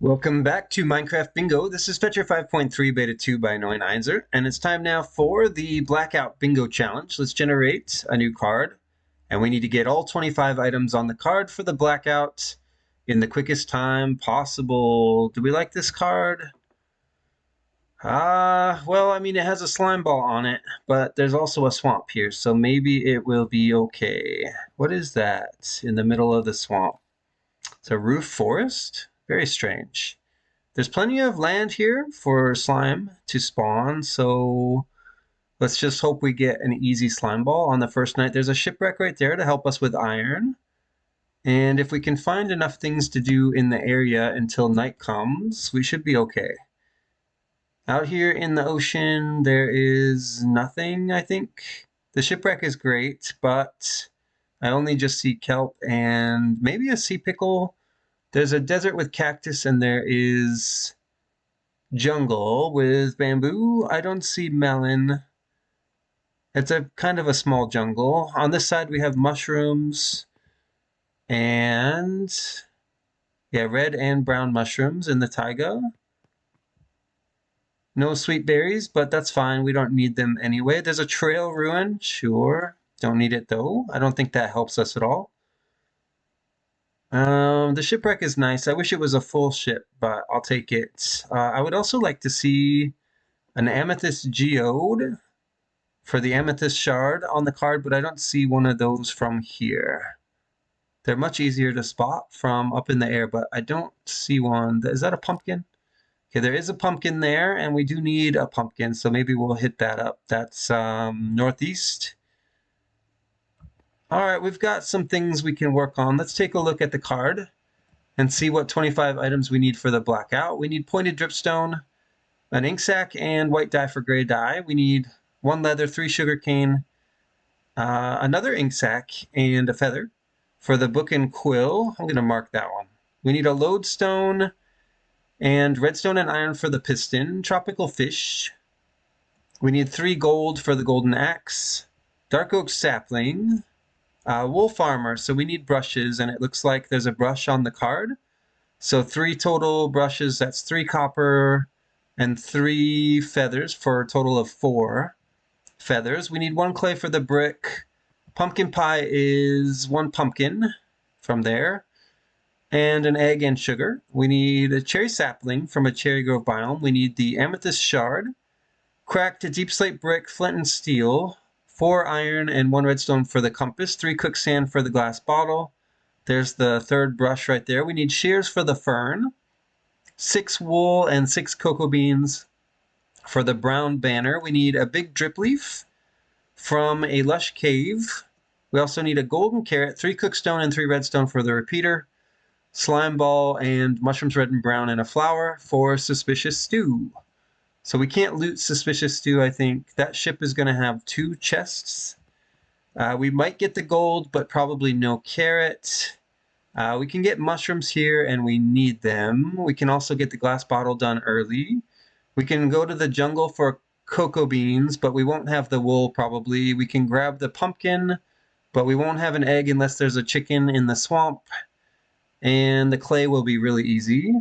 Welcome back to Minecraft Bingo. This is Fetchr 5.3 Beta 2 by Einzer, and it's time now for the Blackout Bingo Challenge. Let's generate a new card, and we need to get all 25 items on the card for the Blackout in the quickest time possible. Do we like this card? Well, I mean, it has a slime ball on it, but there's also a swamp here, so maybe it will be okay. What is that in the middle of the swamp? It's a roof forest? Very strange. There's plenty of land here for slime to spawn, so let's just hope we get an easy slime ball on the first night. There's a shipwreck right there to help us with iron. And if we can find enough things to do in the area until night comes, we should be okay. Out here in the ocean, there is nothing, I think. The shipwreck is great, but I only just see kelp and maybe a sea pickle. There's a desert with cactus, and there is jungle with bamboo. I don't see melon. It's a kind of a small jungle. On this side we have mushrooms and red and brown mushrooms in the taiga. No sweet berries, but that's fine. We don't need them anyway. There's a trail ruin, sure. Don't need it though. I don't think that helps us at all. The shipwreck is nice. I wish it was a full ship, but I'll take it. I would also like to see an amethyst geode for the amethyst shard on the card, but I don't see one of those from here. They're much easier to spot from up in the air, but I don't see one. Is that a pumpkin? Okay, there is a pumpkin there, and we do need a pumpkin, so maybe we'll hit that up. That's northeast. All right, we've got some things we can work on. Let's take a look at the card and see what 25 items we need for the blackout. We need pointed dripstone, an ink sac, and white dye for gray dye. We need 1 leather, 3 sugarcane, another ink sac, and a feather. For the book and quill, I'm going to mark that one. We need a lodestone and redstone and iron for the piston, tropical fish. We need 3 gold for the golden axe, dark oak sapling, wolf armor. So we need brushes, and it looks like there's a brush on the card. So 3 total brushes, that's 3 copper and 3 feathers for a total of 4 feathers. We need 1 clay for the brick. Pumpkin pie is 1 pumpkin from there, and an egg and sugar. We need a cherry sapling from a cherry grove biome. We need the amethyst shard, cracked deep slate brick, flint and steel, 4 iron and 1 redstone for the compass, 3 cooked sand for the glass bottle. There's the 3rd brush right there. We need shears for the fern, 6 wool and 6 cocoa beans for the brown banner. We need a big drip leaf from a lush cave. We also need a golden carrot, 3 cooked stone and 3 redstone for the repeater, slime ball, and mushrooms red and brown and a flower for suspicious stew. So we can't loot suspicious stew, I think. That ship is going to have 2 chests. We might get the gold, but probably no carrot. We can get mushrooms here, and we need them. We can also get the glass bottle done early. We can go to the jungle for cocoa beans, but we won't have the wool probably. We can grab the pumpkin, but we won't have an egg unless there's a chicken in the swamp. And the clay will be really easy.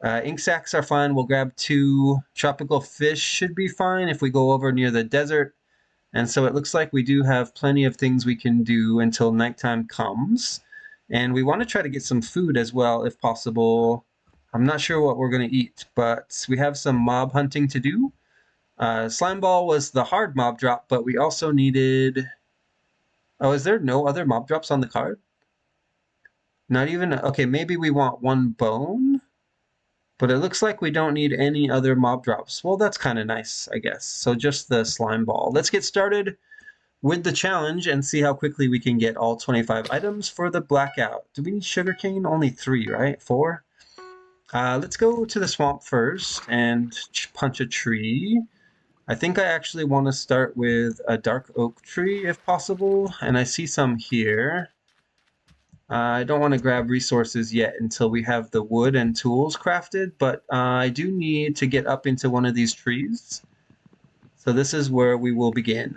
Ink sacs are fine. We'll grab 2. Tropical fish should be fine if we go over near the desert. And so it looks like we do have plenty of things we can do until nighttime comes. And we want to try to get some food as well, if possible. I'm not sure what we're going to eat, but we have some mob hunting to do. Slime ball was the hard mob drop, but we also needed... Oh, is there no other mob drops on the card? Not even... Okay, maybe we want 1 bone, but it looks like we don't need any other mob drops. Well, that's kind of nice, I guess. So just the slime ball. Let's get started with the challenge and see how quickly we can get all 25 items for the blackout. Do we need sugarcane? Only 3, right? 4? Let's go to the swamp first and punch a tree. I think I actually want to start with a dark oak tree if possible, and I see some here. I don't want to grab resources yet until we have the wood and tools crafted, but I do need to get up into one of these trees. So this is where we will begin.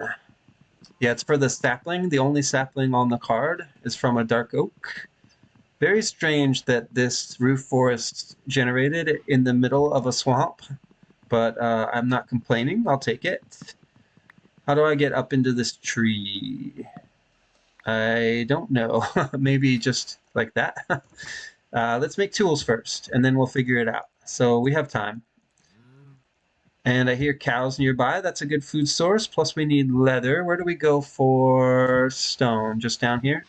Yeah, it's for the sapling. The only sapling on the card is from a dark oak. Very strange that this roof forest generated in the middle of a swamp, but I'm not complaining. I'll take it. How do I get up into this tree? I don't know. Maybe just like that. Let's make tools first, and then we'll figure it out. So we have time. And I hear cows nearby. That's a good food source. Plus we need leather. Where do we go for stone? Just down here?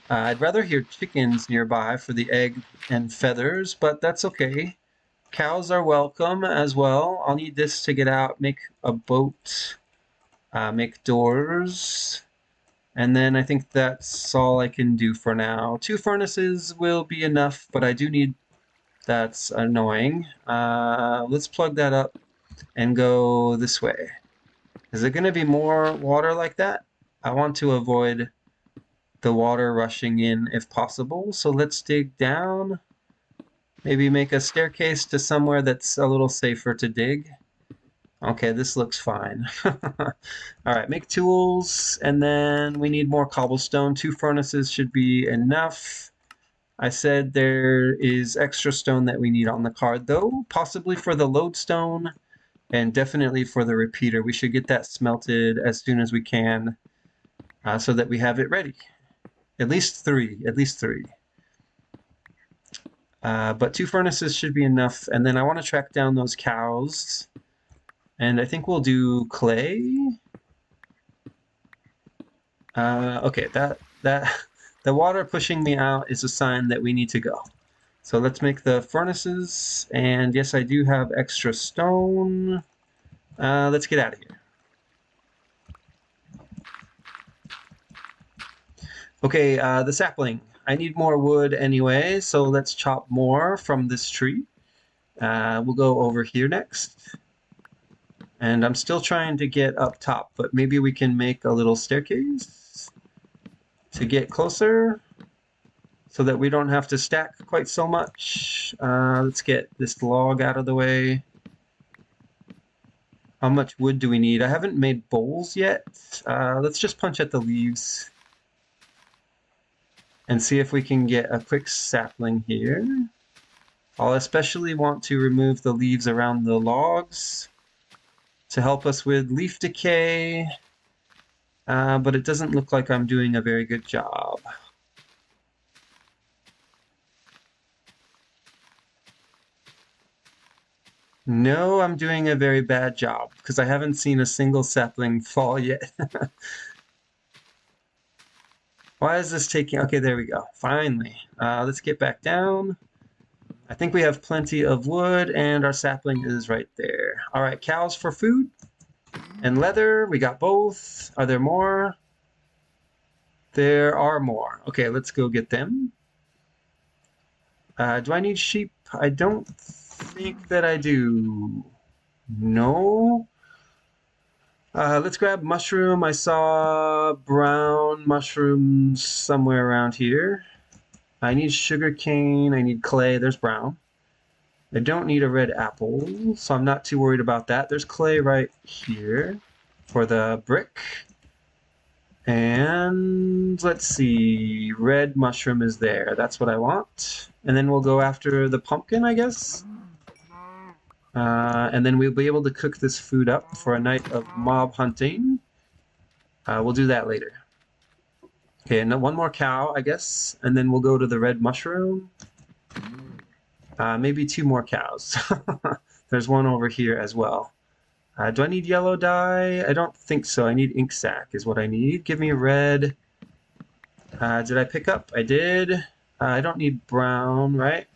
I'd rather hear chickens nearby for the egg and feathers, but that's okay. Cows are welcome as well. I'll need this to get out, make a boat, make doors. And then I think that's all I can do for now. 2 furnaces will be enough, but I do need... That's annoying. Let's plug that up and go this way. Is it going to be more water like that? I want to avoid the water rushing in if possible. So let's dig down. Maybe make a staircase to somewhere that's a little safer to dig. Okay, this looks fine. All right, make tools, and then we need more cobblestone. 2 furnaces should be enough. I said there is extra stone that we need on the card, though, possibly for the lodestone, and definitely for the repeater. We should get that smelted as soon as we can, so that we have it ready. At least 3, at least 3. But 2 furnaces should be enough, and then I want to track down those cows. And I think we'll do clay. Okay, that the water pushing me out is a sign that we need to go. So let's make the furnaces, and yes, I do have extra stone. Let's get out of here. Okay, the sapling. I need more wood anyway, so let's chop more from this tree. We'll go over here next. And I'm still trying to get up top, but maybe we can make a little staircase to get closer so that we don't have to stack quite so much. Let's get this log out of the way. How much wood do we need? I haven't made bowls yet. Let's just punch at the leaves and see if we can get a quick sapling here. I'll especially want to remove the leaves around the logs to help us with leaf decay, but it doesn't look like I'm doing a very good job. No, I'm doing a very bad job, because I haven't seen a single sapling fall yet. Why is this taking... Okay, there we go. Finally. Let's get back down. I think we have plenty of wood, and our sapling is right there. All right, cows for food and leather. We got both. Are there more? There are more. Okay, let's go get them. Do I need sheep? I don't think that I do. No. Let's grab mushroom. I saw brown mushrooms somewhere around here. I need sugar cane. I need clay. There's brown. I don't need a red apple, so I'm not too worried about that. There's clay right here for the brick. And let's see, red mushroom is there. That's what I want. And then we'll go after the pumpkin, I guess. And then we'll be able to cook this food up for a night of mob hunting. We'll do that later. Okay, and one more cow, I guess. And then we'll go to the red mushroom. Maybe 2 more cows. There's one over here as well. Do I need yellow dye? I don't think so. I need ink sac is what I need. Give me red. Did I pick up? I did. I don't need brown, right?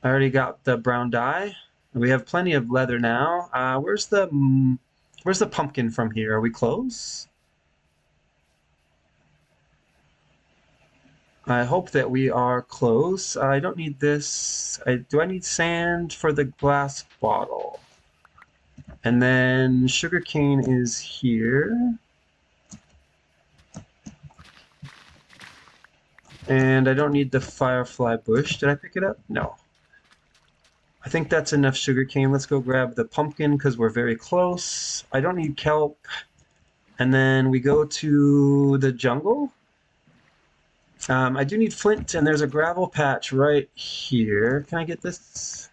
I already got the brown dye. We have plenty of leather now. Where's the pumpkin from here? Are we close? I hope that we are close. I don't need this. Do I need sand for the glass bottle? And then sugarcane is here. And I don't need the firefly bush. Did I pick it up? No. I think that's enough sugarcane. Let's go grab the pumpkin because we're very close. I don't need kelp. And then we go to the jungle. I do need flint, and there's a gravel patch right here. Can I get this?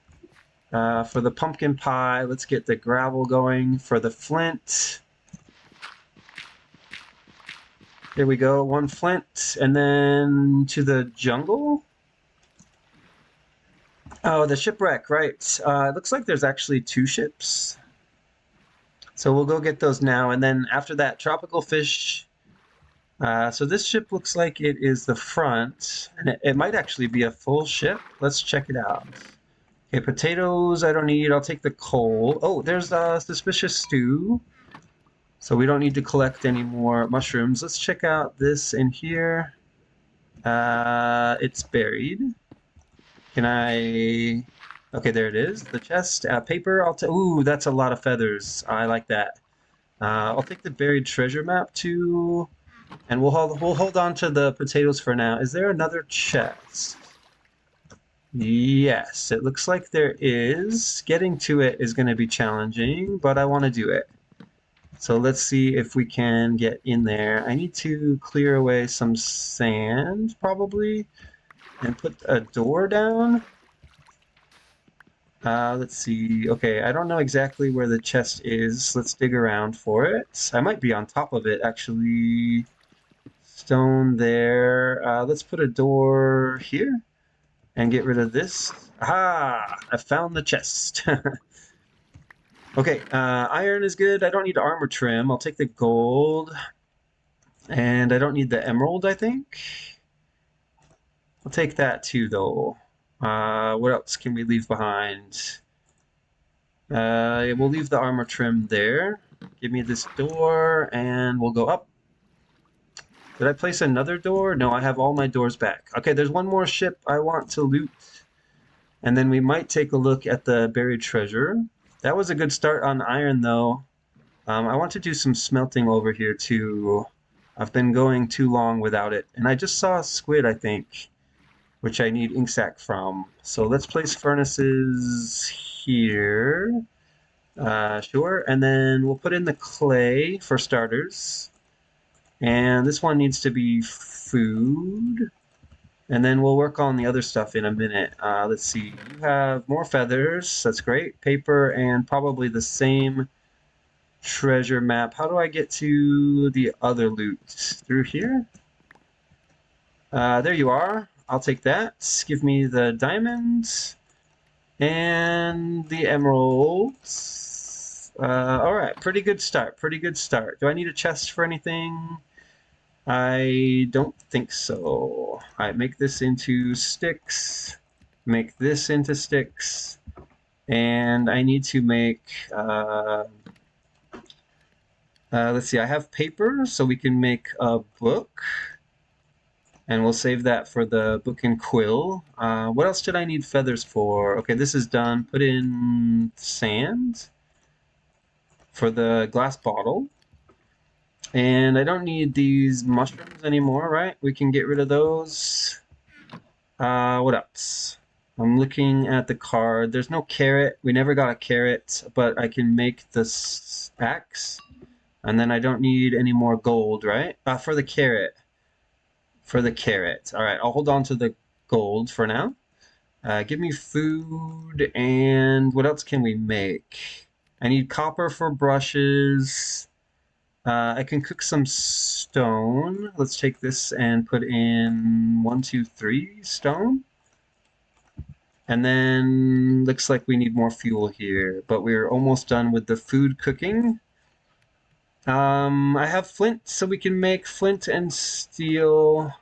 For the pumpkin pie, let's get the gravel going. For the flint, there we go, 1 flint. And then to the jungle. Oh, the shipwreck, right. It looks like there's actually 2 ships. So we'll go get those now. And then after that, tropical fish. So this ship looks like it is the front. And it might actually be a full ship. Let's check it out. Okay, potatoes I don't need. I'll take the coal. Oh, there's a suspicious stew. So we don't need to collect any more mushrooms. Let's check out this in here. It's buried. Can I... Okay, there it is. The chest. Paper. Ooh, that's a lot of feathers. I like that. I'll take the buried treasure map too. And we'll hold on to the potatoes for now. Is there another chest? Yes, it looks like there is. Getting to it is going to be challenging, but I want to do it. So let's see if we can get in there. I need to clear away some sand, probably, and put a door down. Let's see. Okay, I don't know exactly where the chest is. Let's dig around for it. I might be on top of it, actually. Stone there. Let's put a door here and get rid of this. Aha! I found the chest. Okay, iron is good. I don't need armor trim. I'll take the gold. And I don't need the emerald, I think. I'll take that too, though. What else can we leave behind? We'll leave the armor trim there. Give me this door, and we'll go up. Did I place another door? No, I have all my doors back. Okay, there's one more ship I want to loot. And then we might take a look at the buried treasure. That was a good start on iron, though. I want to do some smelting over here, too. I've been going too long without it. And I just saw a squid, I think, which I need ink sac from. So let's place furnaces here. Sure. And then we'll put in the clay for starters. And this one needs to be food. And then we'll work on the other stuff in a minute. Let's see. You have more feathers. That's great. Paper and probably the same treasure map. How do I get to the other loot? Through here? There you are. I'll take that. Give me the diamonds and the emeralds. All right. Pretty good start. Pretty good start. Do I need a chest for anything? I don't think so. All right, make this into sticks. Make this into sticks. And I need to make, let's see, I have paper, so we can make a book. And we'll save that for the book and quill. What else did I need feathers for? Okay, this is done. Put in sand for the glass bottle. And I don't need these mushrooms anymore, right? We can get rid of those. What else? I'm looking at the card. There's no carrot. We never got a carrot, but I can make this axe. And then I don't need any more gold, right? For the carrot. For the carrot. All right, I'll hold on to the gold for now. Give me food, and what else can we make? I need copper for brushes. I can cook some stone. Let's take this and put in 1, 2, 3 stone. And then looks like we need more fuel here, but we're almost done with the food cooking. I have flint, so we can make flint and steel.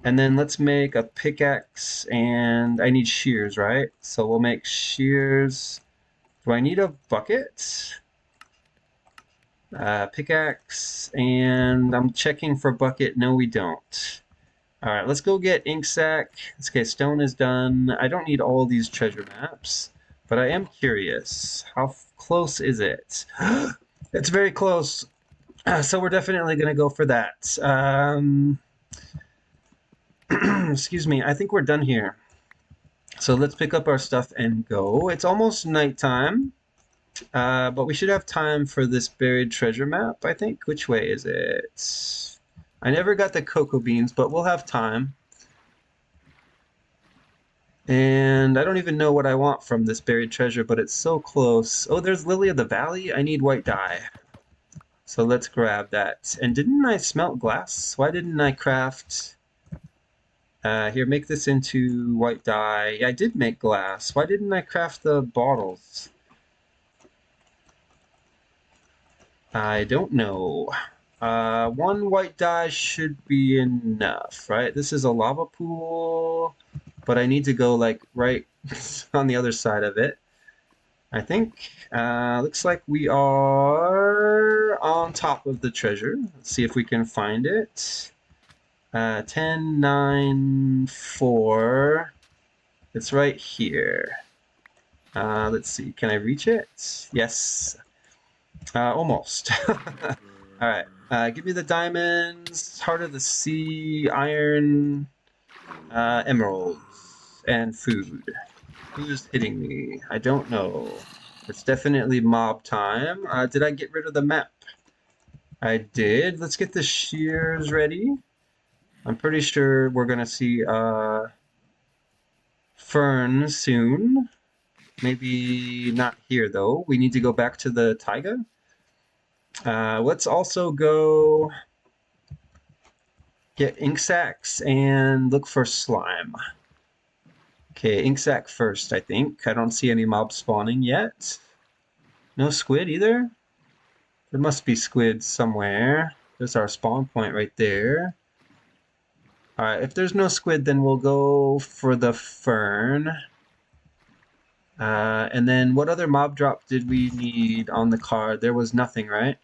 And then let's make a pickaxe, and I need shears, right? So we'll make shears. Do I need a bucket? Pickaxe, and I'm checking for bucket. No, we don't. All right, let's go get ink sac. Okay, stone is done. I don't need all these treasure maps, but I am curious. How close is it? It's very close. So we're definitely going to go for that. Excuse me, I think we're done here. So let's pick up our stuff and go. It's almost nighttime. But we should have time for this buried treasure map, I think. Which way is it? I never got the cocoa beans, but we'll have time. And I don't even know what I want from this buried treasure, but it's so close. Oh, there's Lily of the Valley. I need white dye. So let's grab that. And didn't I smelt glass? Why didn't I craft... here, make this into white dye. Yeah, I did make glass. Why didn't I craft the bottles? I don't know. One white dye should be enough, right? This is a lava pool, but I need to go like right on the other side of it. I think. Looks like we are on top of the treasure. Let's see if we can find it. 10, 9, 4. It's right here. Let's see. Can I reach it? Yes. Almost. All right. Give me the diamonds, heart of the sea, iron, emeralds, and food. Who's hitting me? I don't know. It's definitely mob time. Did I get rid of the map? I did. Let's get the shears ready. I'm pretty sure we're going to see ferns soon. Maybe not here, though. We need to go back to the taiga. Let's also go get ink sacs and look for slime. Okay, ink sac first, I think. I don't see any mobs spawning yet. No squid either? There must be squid somewhere. There's our spawn point right there. Alright, if there's no squid, then we'll go for the fern. And then what other mob drop did we need on the card? There was nothing, right?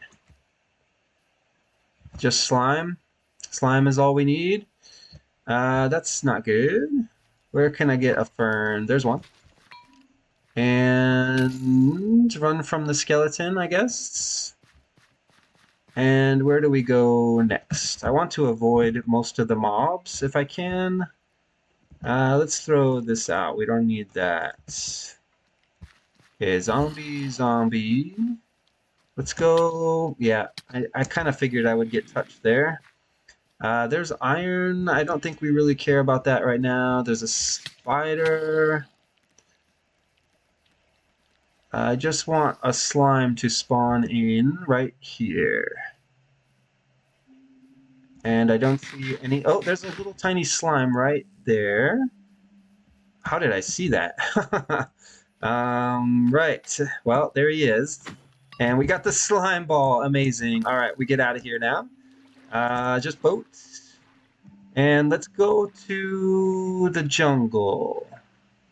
Just slime? Slime is all we need? That's not good. Where can I get a fern? There's one. And run from the skeleton, I guess. And where do we go next? I want to avoid most of the mobs if I can. Let's throw this out. We don't need that. Okay, zombie, zombie. Let's go. Yeah, I kind of figured I would get touched there. There's iron. I don't think we really care about that right now. There's a spider. I just want a slime to spawn in right here. And I don't see any... Oh, there's a little tiny slime right there. How did I see that? Right. Well, there he is. And we got the slime ball. Amazing. All right, we get out of here now. Just boats. And let's go to the jungle.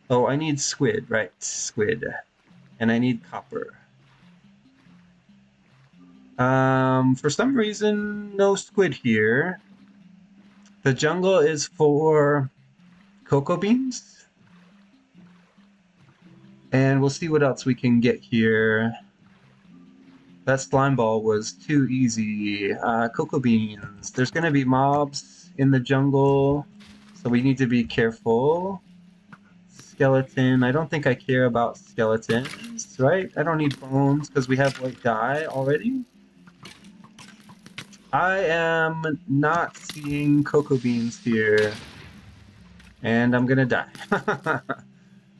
Oh, I need squid. Right, squid. And I need copper. For some reason, no squid here. The jungle is for cocoa beans. And we'll see what else we can get here. That slime ball was too easy. Cocoa beans. There's going to be mobs in the jungle, so we need to be careful. Skeleton. I don't think I care about skeletons, right? I don't need bones because we have white dye already. I am not seeing cocoa beans here, and I'm gonna die.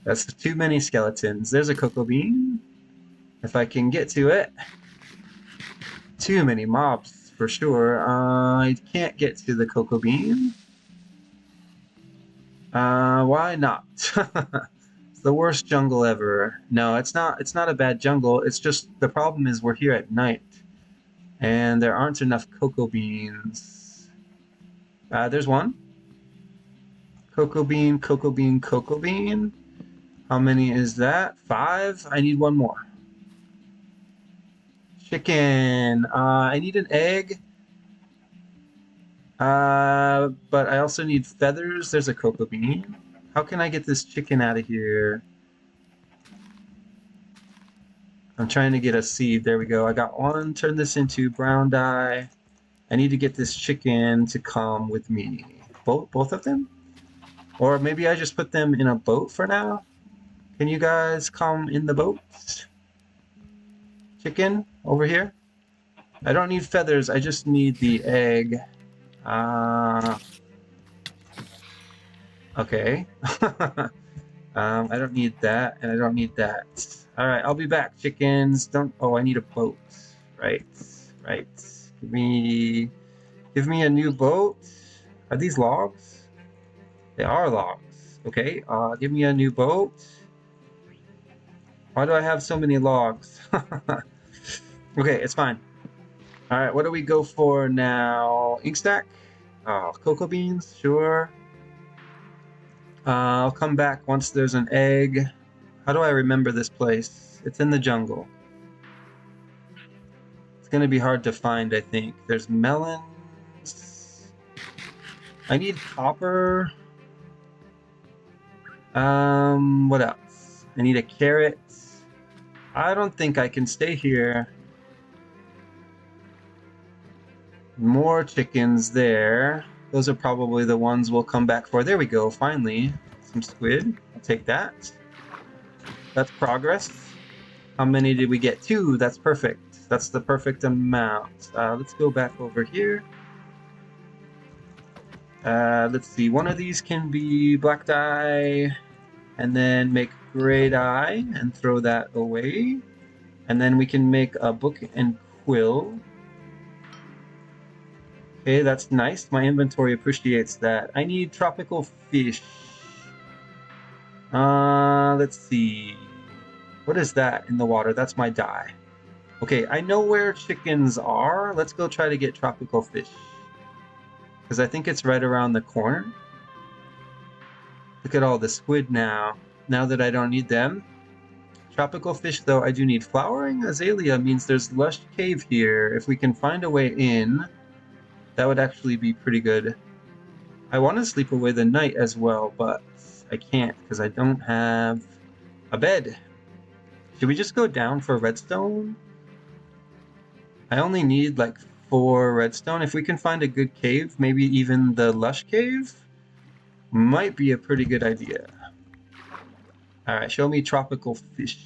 That's too many skeletons. There's a cocoa bean. If I can get to it. Too many mobs for sure. I can't get to the cocoa bean. Why not? It's the worst jungle ever. No, it's not a bad jungle. It's just the problem is we're here at night. And there aren't enough cocoa beans. There's one. Cocoa bean, cocoa bean, cocoa bean. How many is that? 5? I need one more. Chicken. I need an egg. But I also need feathers. There's a cocoa bean. How can I get this chicken out of here? I'm trying to get a seed. There we go. I got one. Turn this into brown dye. I need to get this chicken to come with me. Both of them? Or maybe I just put them in a boat for now? Can you guys come in the boat? Chicken, over here. I don't need feathers. I just need the egg. Okay. I don't need that, and I don't need that. All right, I'll be back. Chickens, don't. Oh, I need a boat. Right, right. Give me a new boat. Are these logs? They are logs. Okay. Give me a new boat. Why do I have so many logs? Okay, it's fine. All right, what do we go for now? Ink stack? Oh, cocoa beans, sure. I'll come back once there's an egg. How do I remember this place? It's in the jungle. It's gonna be hard to find, I think. There's melons. I need copper. What else? I need a carrot. I don't think I can stay here. More chickens there. Those are probably the ones we'll come back for. There we go, finally. Some squid. I'll take that. That's progress. How many did we get? 2. That's perfect. That's the perfect amount. Let's go back over here. Let's see. One of these can be black dye, and then make gray dye and throw that away. And then we can make a book and quill. Okay, that's nice. My inventory appreciates that. I need tropical fish. Let's see. What is that in the water? That's my dye. Okay, I know where chickens are. Let's go try to get tropical fish. Because I think it's right around the corner. Look at all the squid now. Now that I don't need them. Tropical fish, though, I do need. Flowering azalea means there's lush cave here. If we can find a way in, that would actually be pretty good. I want to sleep away the night as well, but I can't because I don't have a bed. Should we just go down for redstone? I only need like 4 redstone. If we can find a good cave, maybe even the lush cave, might be a pretty good idea. All right, show me tropical fish.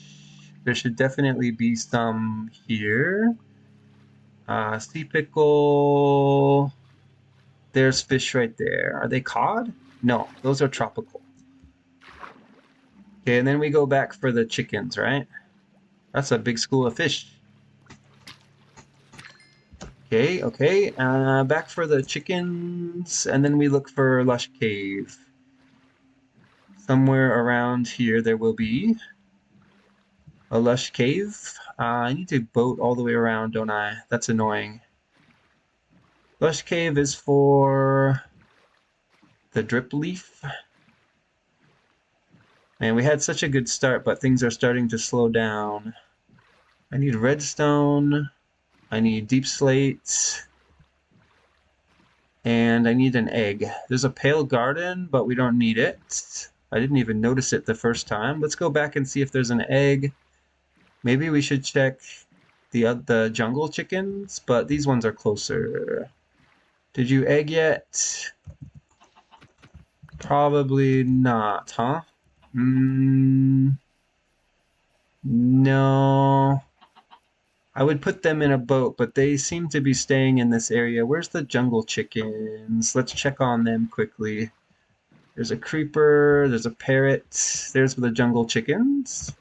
There should definitely be some here. Sea pickle. There's fish right there. Are they cod? No, those are tropical. Okay, and then we go back for the chickens, right? That's a big school of fish. Okay, okay. Back for the chickens, and then we look for lush cave. Somewhere around here there will be a lush cave. I need to boat all the way around, don't I? That's annoying. Lush cave is for the drip leaf. Man, we had such a good start, but things are starting to slow down. I need redstone. I need deep slate. And I need an egg. There's a pale garden, but we don't need it. I didn't even notice it the first time. Let's go back and see if there's an egg. Maybe we should check the jungle chickens, but these ones are closer. Did you egg yet? Probably not, huh? No. I would put them in a boat, but they seem to be staying in this area. Where's the jungle chickens? Let's check on them quickly. There's a creeper, there's a parrot. There's the jungle chickens.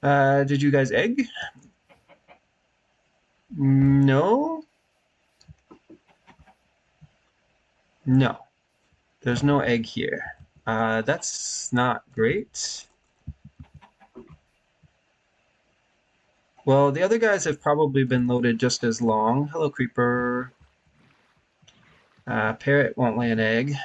Did you guys egg? No? No. There's no egg here. That's not great. Well, the other guys have probably been loaded just as long. Hello, creeper. Parrot won't lay an egg.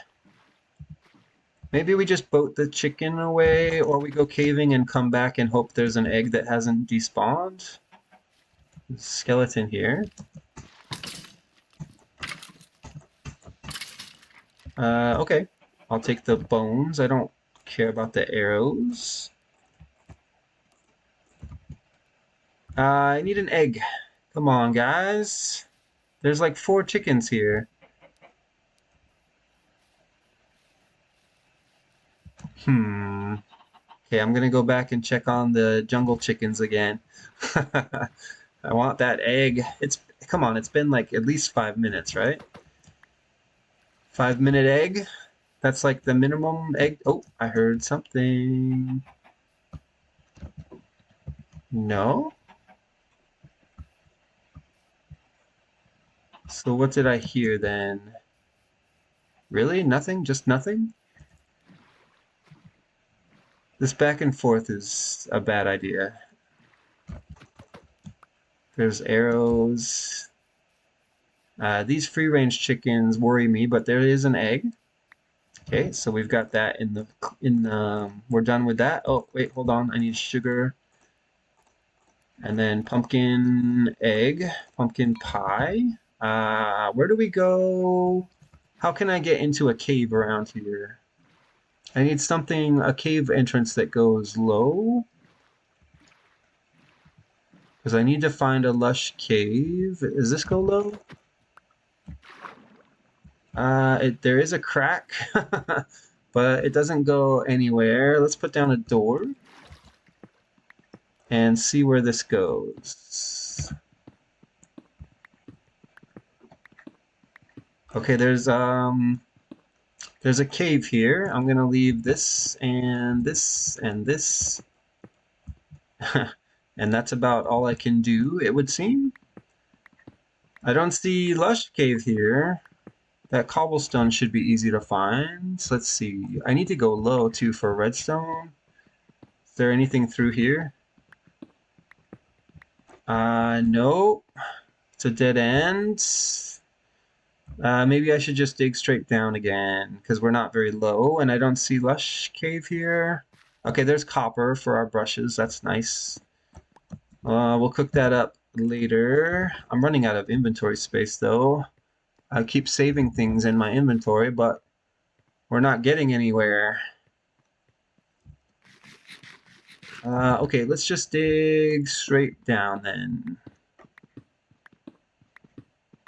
Maybe we just boat the chicken away, or we go caving and come back and hope there's an egg that hasn't despawned. Skeleton here. Okay. I'll take the bones. I don't care about the arrows. I need an egg. Come on, guys. There's like 4 chickens here. Okay, I'm gonna go back and check on the jungle chickens again. I want that egg. Come on, it's been like at least 5 minutes, right? 5-minute egg. That's like the minimum egg. Oh, I heard something. No? So what did I hear then? Really? Nothing? Just nothing? This back and forth is a bad idea. There's arrows. These free-range chickens worry me, but there is an egg. Okay, so we've got that in the we're done with that. Oh, wait, hold on. I need sugar. And then pumpkin egg, pumpkin pie. Where do we go? How can I get into a cave around here? I need something, a cave entrance that goes low. Because I need to find a lush cave. Does this go low? There is a crack, but it doesn't go anywhere. Let's put down a door and see where this goes. Okay, there's a cave here. I'm gonna leave this and this and this. And that's about all I can do, it would seem. I don't see lush cave here. That cobblestone should be easy to find. So let's see. I need to go low too for redstone. Is there anything through here? No. It's a dead end. Maybe I should just dig straight down again because we're not very low and I don't see lush cave here. Okay, there's copper for our brushes. That's nice. We'll cook that up later. I'm running out of inventory space though. I keep saving things in my inventory, but we're not getting anywhere. Okay, let's just dig straight down then.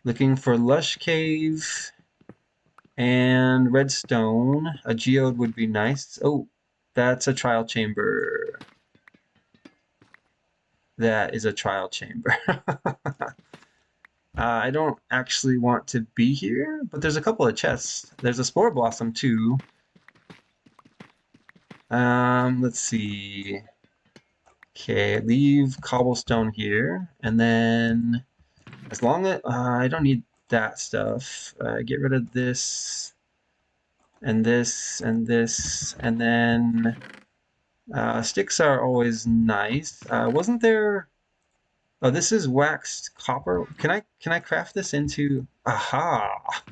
Looking for lush cave and redstone. A geode would be nice. Oh, that's a trial chamber. That is a trial chamber. I don't actually want to be here, but there's a couple of chests. There's a spore blossom too. Let's see. Okay, leave cobblestone here, and then as long as I don't need that stuff, get rid of this and this and this, and then sticks are always nice. Wasn't there? Oh, this is waxed copper. Can I craft this into? Aha!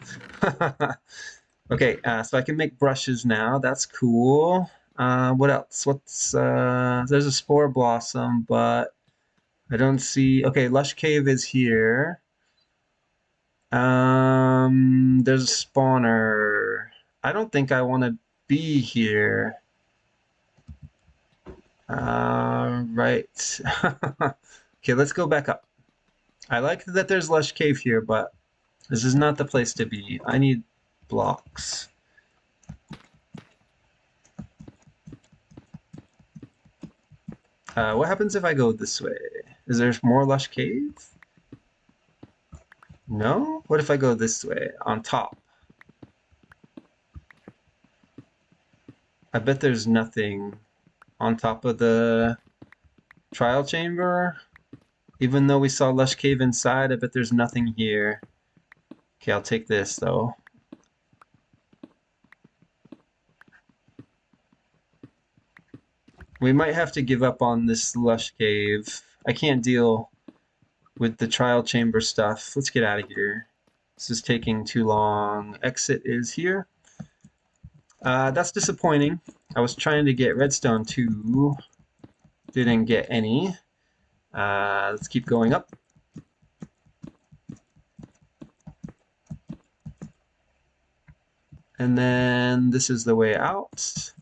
Okay, so I can make brushes now. That's cool. What else? There's a spore blossom, but I don't see. Okay, lush cave is here. There's a spawner. I don't think I want to be here. Right. Okay, let's go back up. I like that there's lush cave here, but this is not the place to be. I need blocks. What happens if I go this way? Is there more lush cave? No? What if I go this way, on top? I bet there's nothing on top of the trial chamber. Even though we saw lush cave inside, I bet there's nothing here. Okay, I'll take this though. We might have to give up on this lush cave. I can't deal with the trial chamber stuff. Let's get out of here. This is taking too long. Exit is here. That's disappointing. I was trying to get redstone too. Didn't get any. Let's keep going up. And then this is the way out.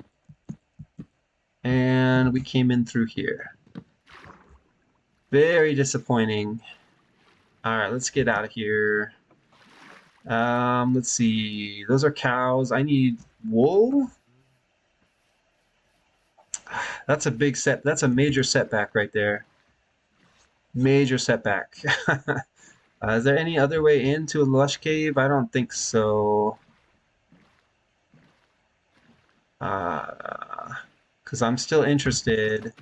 And we came in through here. Very disappointing. All right, let's get out of here. Let's see. Those are cows. I need wool. That's a big that's a major setback right there. Major setback. Is there any other way into a lush cave? I don't think so. Because I'm still interested,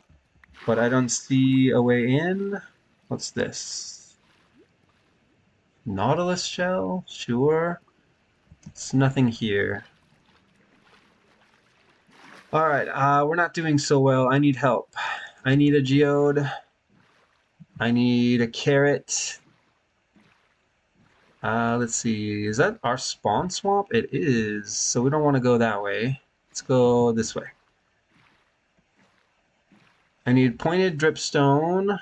but I don't see a way in. What's this? Nautilus shell? Sure. It's nothing here. Alright, we're not doing so well. I need help. I need a geode. I need a carrot. Let's see. Is that our spawn swamp? It is. So we don't want to go that way. Let's go this way. I need pointed dripstone.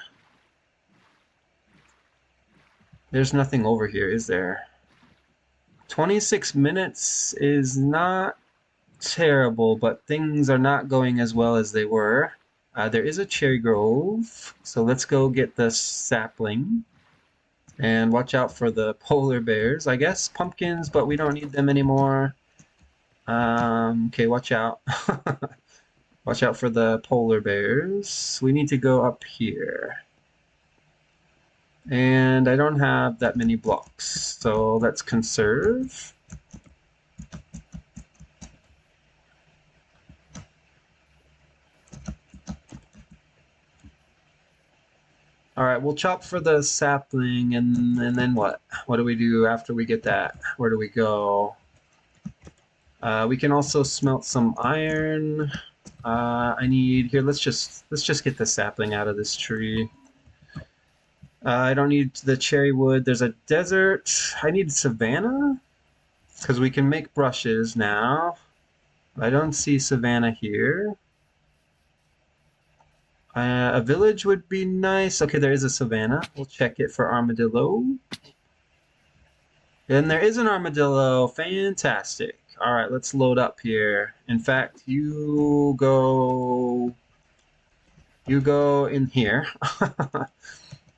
There's nothing over here, is there? 26 minutes is not terrible, but things are not going as well as they were. There is a cherry grove, so let's go get the sapling. And watch out for the polar bears. I guess pumpkins, but we don't need them anymore. Okay, watch out. Watch out for the polar bears. We need to go up here. And I don't have that many blocks, so let's conserve. All right, we'll chop for the sapling, and then what? What do we do after we get that? Where do we go? We can also smelt some iron. I need here. Let's just get the sapling out of this tree. I don't need the cherry wood. There's a desert. I need savanna because we can make brushes now. I don't see savanna here. A village would be nice. Okay, there is a savanna. We'll check it for armadillo. And there is an armadillo. Fantastic. All right, let's load up here. In fact, you go in here.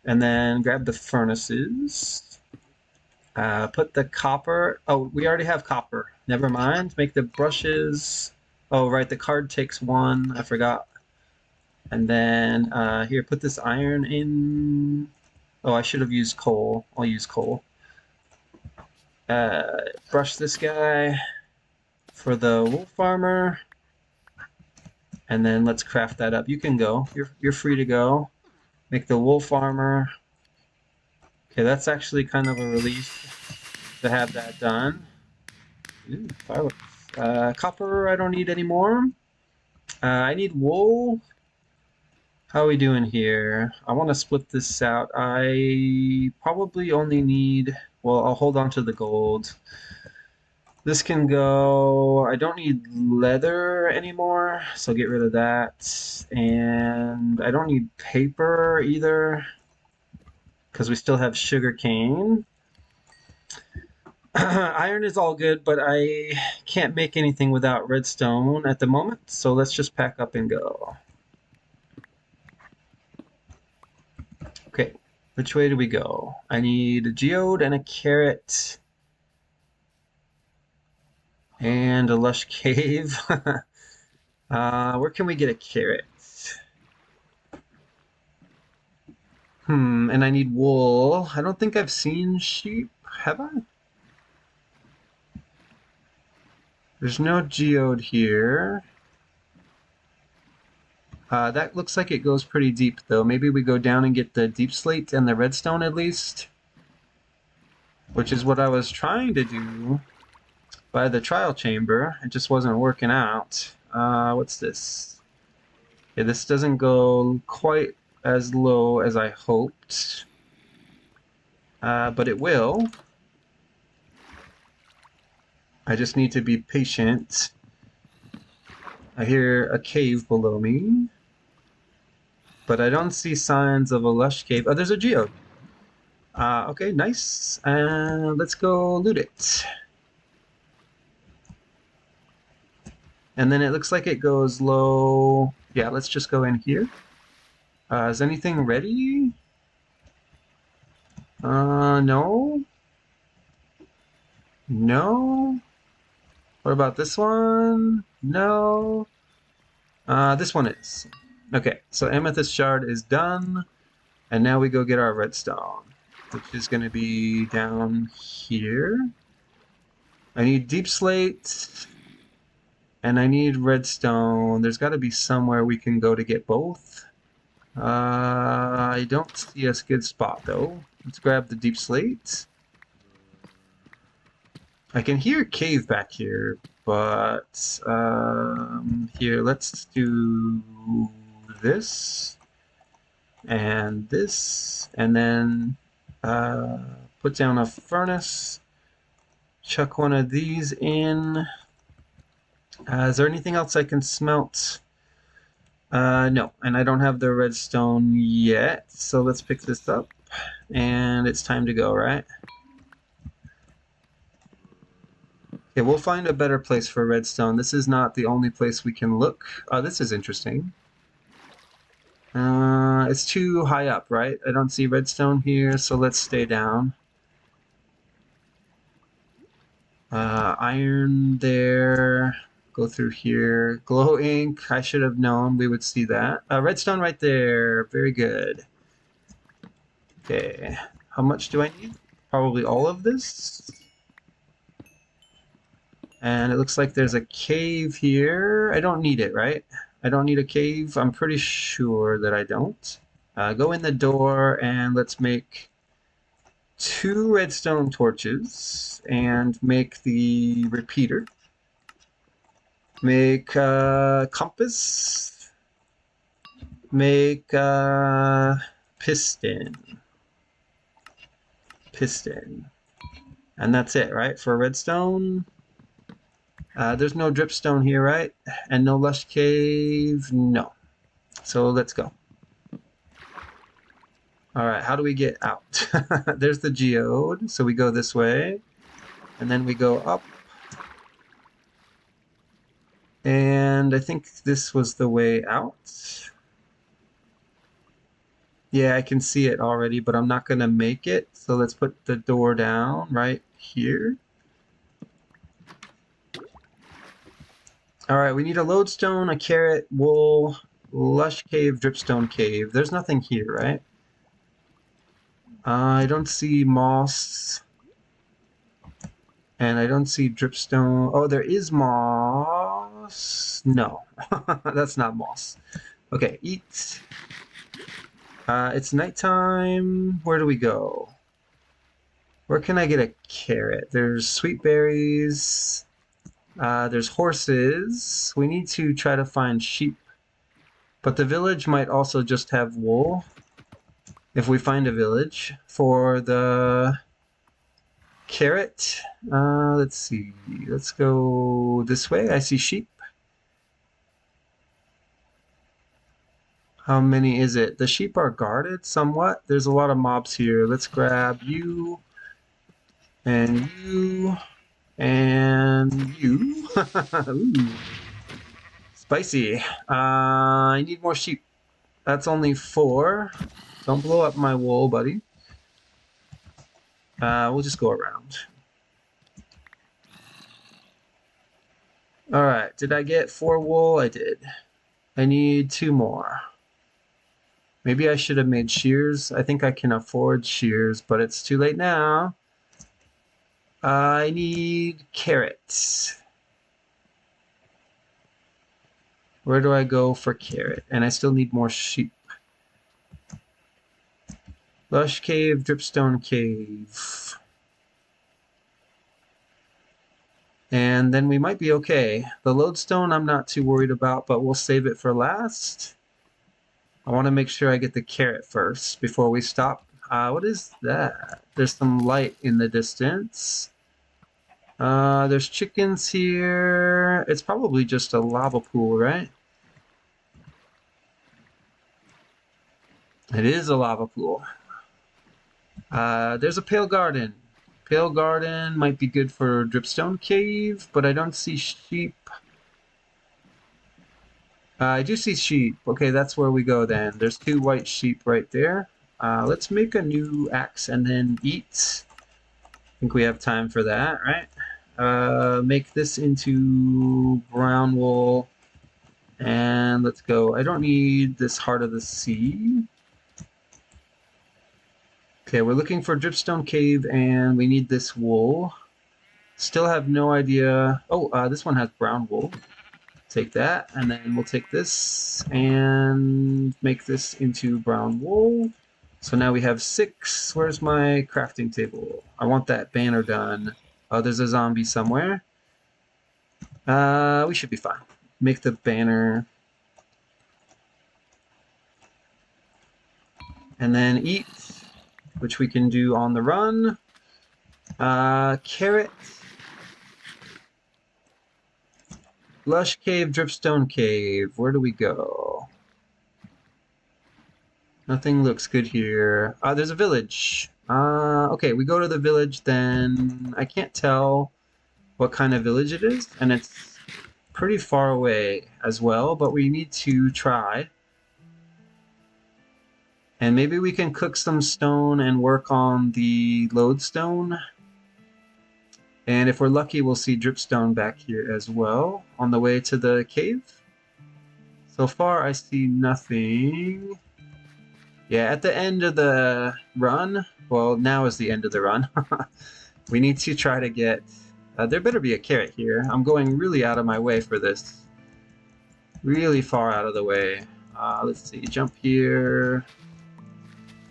And then grab the furnaces. Put the copper. Oh, we already have copper. Never mind. Make the brushes. Oh, right, the card takes one. I forgot. And then here, put this iron in. Oh, I should have used coal. I'll use coal. Brush this guy for the wool farmer. And then let's craft that up. You can go. You're free to go. Make the wool farmer. Okay, that's actually kind of a relief to have that done. Ooh, fireworks. Copper, I don't need anymore. I need wool. How are we doing here? I want to split this out. I probably only need... Well, I'll hold on to the gold. This can go... I don't need leather anymore, so get rid of that. And I don't need paper either, because we still have sugar cane. Iron is all good, but I can't make anything without redstone at the moment, so let's just pack up and go. Okay, which way do we go? I need a geode and a carrot. And a lush cave. Where can we get a carrot? And I need wool. I don't think I've seen sheep. Have I? There's no geode here. That looks like it goes pretty deep, though. Maybe we go down and get the deep slate and the redstone at least. Which is what I was trying to do by the trial chamber. It just wasn't working out. What's this? Yeah, this doesn't go quite as low as I hoped. But it will. I just need to be patient. I hear a cave below me. But I don't see signs of a lush cave. Oh, there's a geode. Okay, nice. Let's go loot it. And then it looks like it goes low. Yeah, let's just go in here. Is anything ready? No. No. What about this one? No. This one is. Okay, so amethyst shard is done. And now we go get our redstone. which is going to be down here. I need deep slate, and I need redstone. There's got to be somewhere we can go to get both. I don't see a good spot, though. Let's grab the deep slate. I can hear a cave back here, but here, let's do this, and then put down a furnace, chuck one of these in. Is there anything else I can smelt? No, and I don't have the redstone yet, so let's pick this up, and it's time to go, right? Okay, we'll find a better place for redstone. This is not the only place we can look. Oh, this is interesting. It's too high up, right? I don't see redstone here, so let's stay down. Iron there. Go through here. Glow ink. I should have known we would see that. Redstone right there. Very good. Okay. How much do I need? Probably all of this. And it looks like there's a cave here. I don't need it, right? I don't need a cave. I'm pretty sure that I don't. Go in the door and let's make 2 redstone torches and make the repeater. Make compass. Make piston. Piston. And that's it, right? For redstone. There's no dripstone here, right? And no lush cave? No. So let's go. All right, how do we get out? There's the geode. So we go this way. And then we go up. And I think this was the way out. Yeah, I can see it already, but I'm not going to make it. So let's put the door down right here. All right, we need a lodestone, a carrot, wool, lush cave, dripstone cave. There's nothing here, right? I don't see moss. And I don't see dripstone. Oh, there is moss. No, that's not moss. Okay, eat. It's nighttime. Where do we go? Where can I get a carrot? There's sweet berries. There's horses. We need to try to find sheep. But the village might also just have wool. If we find a village. For the carrot, let's see. Let's go this way. I see sheep. How many is it? The sheep are guarded somewhat. There's a lot of mobs here. Let's grab you. And you. And you. Ooh. Spicy. I need more sheep. That's only 4. Don't blow up my wool, buddy. We'll just go around. Alright, did I get 4 wool? I did. I need 2 more. Maybe I should have made shears. I think I can afford shears, but it's too late now. I need carrots. Where do I go for carrot? And I still need more sheep. Lush cave, dripstone cave. And then we might be okay. The lodestone I'm not too worried about, but we'll save it for last. I want to make sure I get the carrot first before we stop. What is that? There's some light in the distance. There's chickens here. It's probably just a lava pool, right? It is a lava pool. There's a pale garden. Pale garden might be good for dripstone cave, but I don't see sheep. I do see sheep. Okay, that's where we go then. There's 2 white sheep right there. Let's make a new axe and then eat. I think we have time for that, right? Make this into brown wool. And let's go. I don't need this heart of the sea. Okay, we're looking for Dripstone Cave, and we need this wool. Still have no idea. Oh, this one has brown wool. Take that, and then we'll take this and make this into brown wool. So now we have 6. Where's my crafting table? I want that banner done. Oh, there's a zombie somewhere. We should be fine. Make the banner. And then eat, which we can do on the run. Carrot. Lush Cave, Dripstone Cave. Where do we go? Nothing looks good here. There's a village. Okay, we go to the village then. I can't tell what kind of village it is, and it's pretty far away as well, but we need to try. And maybe we can cook some stone and work on the lodestone. And if we're lucky, we'll see dripstone back here as well on the way to the cave. So far, I see nothing. Yeah, at the end of the run, well, now is the end of the run. We need to try to get... there better be a carrot here. I'm going really out of my way for this. Really far out of the way. Let's see, jump here.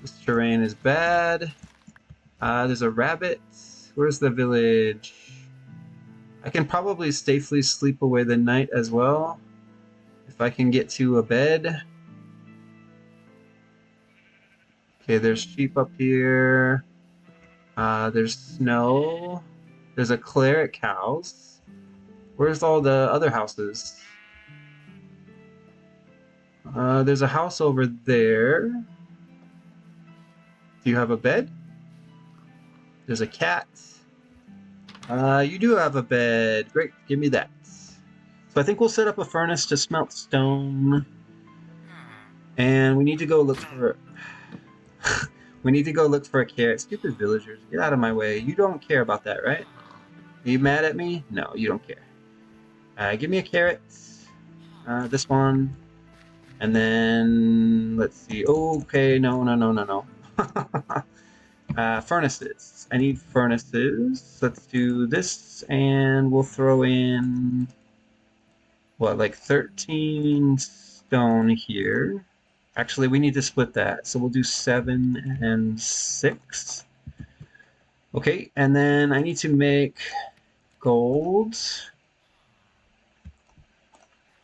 This terrain is bad. There's a rabbit. Where's the village? I can probably safely sleep away the night as well. If I can get to a bed. Okay, there's sheep up here. There's snow. There's a cleric house. Where's all the other houses? There's a house over there. Do you have a bed? There's a cat. You do have a bed. Great, give me that. So I think we'll set up a furnace to smelt stone. And we need to go look for... we need to go look for a carrot. Stupid villagers, get out of my way. You don't care about that, right? Are you mad at me? No, you don't care. Give me a carrot. This one. And then, let's see. Okay, no. Furnaces. I need furnaces. Let's do this, and we'll throw in, what, like 13 stone here. Actually, we need to split that, so we'll do 7 and 6. Okay, and then I need to make gold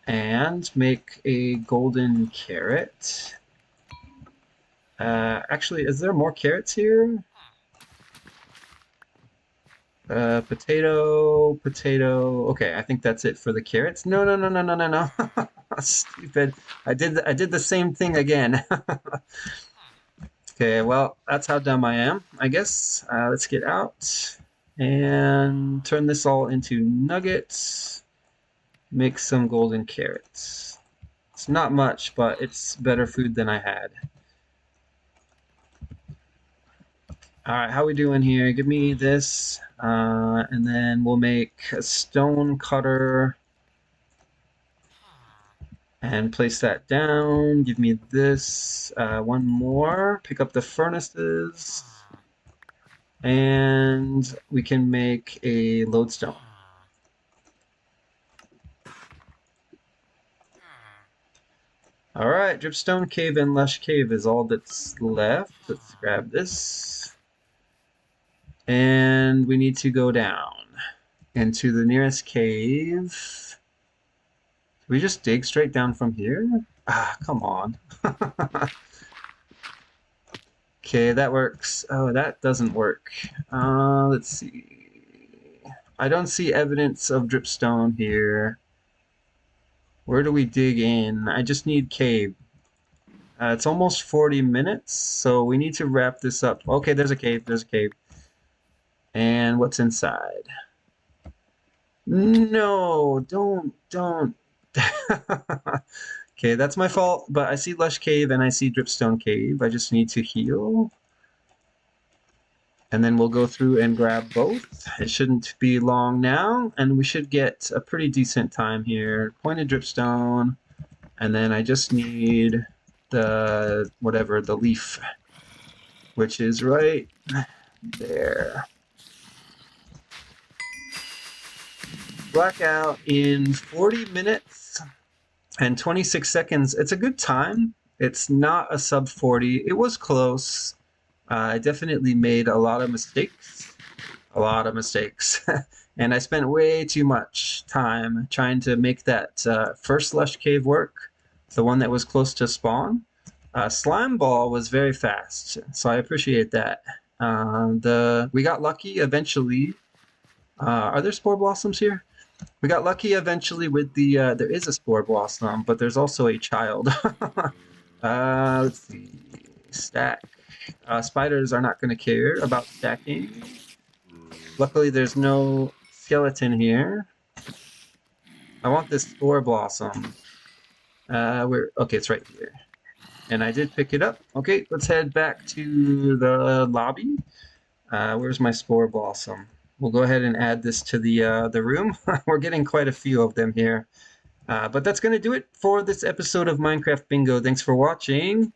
and make a golden carrot. Actually, is there more carrots here? Potato. Okay, I think that's it for the carrots. No. Stupid. I did the same thing again. Okay, well, that's how dumb I am, I guess. Let's get out and turn this all into nuggets. Make some golden carrots. It's not much, but it's better food than I had. All right, how we doing here? Give me this, and then we'll make a stone cutter and place that down. Give me this, one more. Pick up the furnaces, and we can make a lodestone. All right, Dripstone Cave and Lush Cave is all that's left. Let's grab this. And we need to go down into the nearest cave. Can we just dig straight down from here? Come on. Okay, that works. Oh, that doesn't work. Let's see. I don't see evidence of dripstone here. Where do we dig in? I just need cave. It's almost 40 minutes, so we need to wrap this up. Okay, there's a cave. And what's inside? No, don't. Okay, that's my fault, but I see Lush Cave and I see Dripstone Cave. I just need to heal. And then we'll go through and grab both. It shouldn't be long now, and we should get a pretty decent time here. Pointed Dripstone, and then I just need the, whatever, the leaf which is right there. Blackout in 40 minutes and 26 seconds. It's a good time. It's not a sub 40. It was close. I definitely made a lot of mistakes. And I spent way too much time trying to make that first lush cave work, the one that was close to spawn. Slime Ball was very fast, so I appreciate that. We got lucky eventually. Are there Spore Blossoms here? We got lucky eventually with the, there is a Spore Blossom, but there's also a child. Let's see, stack. Spiders are not going to care about stacking. Luckily, there's no skeleton here. I want this Spore Blossom. Okay, it's right here. And I did pick it up. Okay, let's head back to the lobby. Where's my Spore Blossom? We'll go ahead and add this to the room. We're getting quite a few of them here. But that's going to do it for this episode of Minecraft Bingo. Thanks for watching.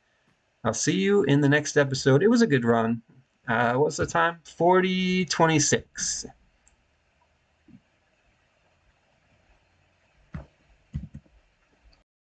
I'll see you in the next episode. It was a good run. What's the time? 40:26.